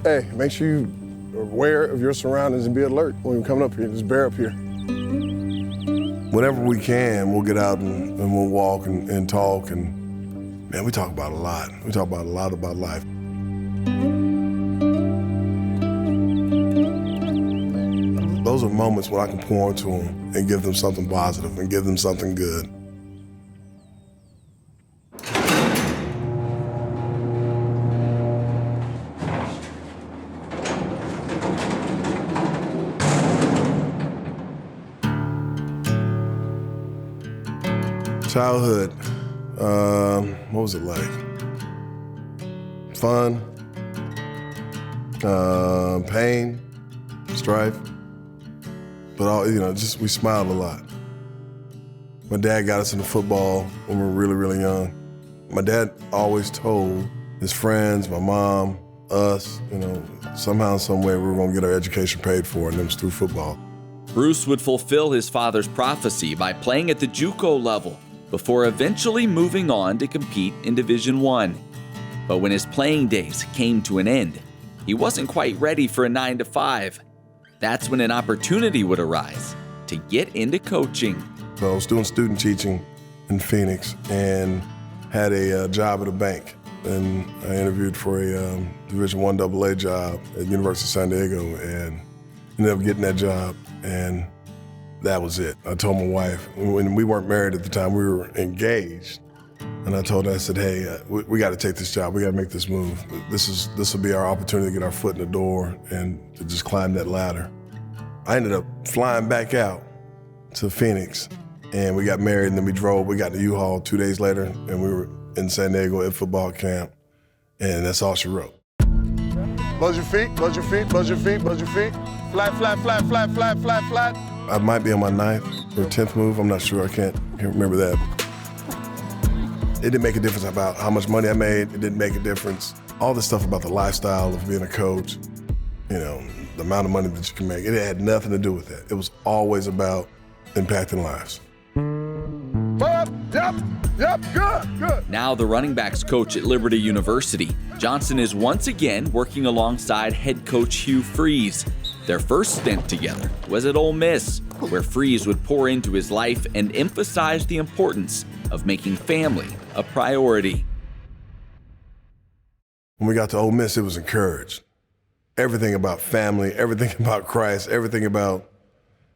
Hey, make sure you are aware of your surroundings and be alert when you're coming up here. Just bear up here. Whenever we can, we'll get out and we'll walk and talk. And man, we talk about a lot. We talk about a lot about life. Those are moments when I can pour into them and give them something positive and give them something good. Childhood, what was it like? Fun, pain, strife, but all, just we smiled a lot. My dad got us into football when we were really, really young. My dad always told his friends, my mom, us, somehow, some way we were gonna get our education paid for, and it was through football. Bruce would fulfill his father's prophecy by playing at the JUCO level, before eventually moving on to compete in Division I. But when his playing days came to an end, he wasn't quite ready for a 9-to-5. That's when an opportunity would arise to get into coaching. So I was doing student teaching in Phoenix and had a job at a bank. And I interviewed for a Division I AA job at University of San Diego and ended up getting that job. And that was it. I told my wife, when we weren't married at the time, we were engaged. And I told her, I said, hey, we got to take this job. We got to make this move. This will be our opportunity to get our foot in the door and to just climb that ladder. I ended up flying back out to Phoenix and we got married and then we got to U-Haul 2 days later and we were in San Diego at football camp and that's all she wrote. Buzz your feet, buzz your feet, buzz your feet, buzz your feet. Flat, flat, flat, flat, flat, flat, flat. I might be on my 9th or 10th move, I'm not sure, I can't remember that. It didn't make a difference about how much money I made, it didn't make a difference. All this stuff about the lifestyle of being a coach, the amount of money that you can make, it had nothing to do with that. It was always about impacting lives. Yep, good. Now the running backs coach at Liberty University, Johnson is once again working alongside head coach Hugh Freeze. Their first stint together was at Ole Miss, where Freeze would pour into his life and emphasize the importance of making family a priority. When we got to Ole Miss, it was encouraged. Everything about family, everything about Christ, everything about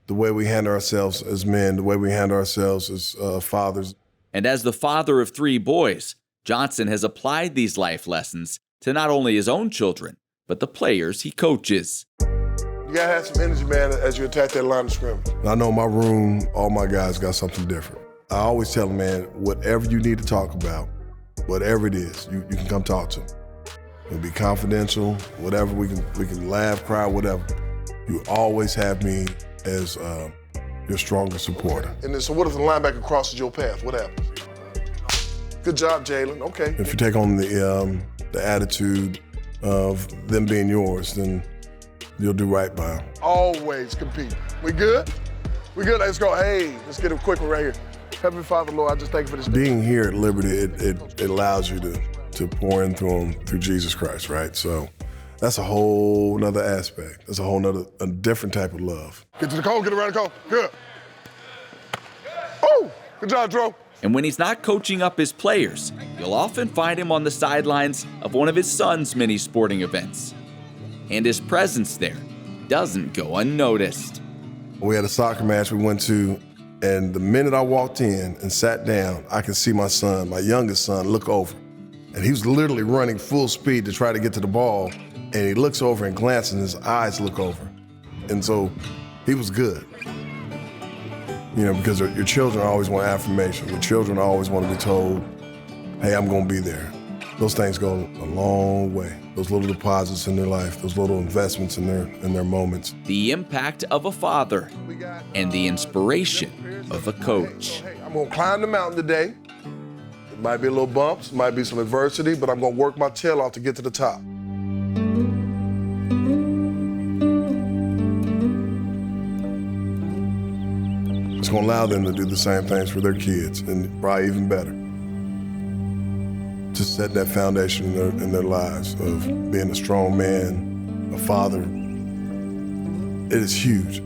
the way we handle ourselves as men, the way we handle ourselves as fathers. And as the father of 3 boys, Johnson has applied these life lessons to not only his own children, but the players he coaches. You gotta have some energy, man, as you attack that line of scrimmage. I know in my room, all my guys got something different. I always tell them, man, whatever you need to talk about, whatever it is, you can come talk to them. It'll be confidential, whatever, we can laugh, cry, whatever. You always have me as your strongest supporter. And then, so what if the linebacker crosses your path? What happens? Good job, Jalen, okay. If you take on the attitude of them being yours, then you'll do right by them. Always compete. We good? We good? Let's go. Hey, let's get a quick one right here. Heavenly Father, Lord, I just thank you for this. Being here at Liberty, it allows you to pour into them through Jesus Christ, right? So that's a whole nother aspect. That's a different type of love. Get to the cone, get around the cone. Good. Oh, good job, Dro. And when he's not coaching up his players, you'll often find him on the sidelines of one of his son's many sporting events. And his presence there doesn't go unnoticed. We had a soccer match we went to, and the minute I walked in and sat down, I could see my son, my youngest son, look over. And he was literally running full speed to try to get to the ball, and he looks over and glances, and his eyes look over. And so he was good. Because your children always want affirmation. Your children always want to be told, hey, I'm going to be there. Those things go a long way. Those little deposits in their life, those little investments in their moments. The impact of a father and the inspiration of a coach. I'm gonna climb the mountain today. It might be a little bumps, might be some adversity, but I'm gonna work my tail off to get to the top. It's gonna allow them to do the same things for their kids, and probably even better. To set that foundation in their lives of being a strong man a father, it is huge.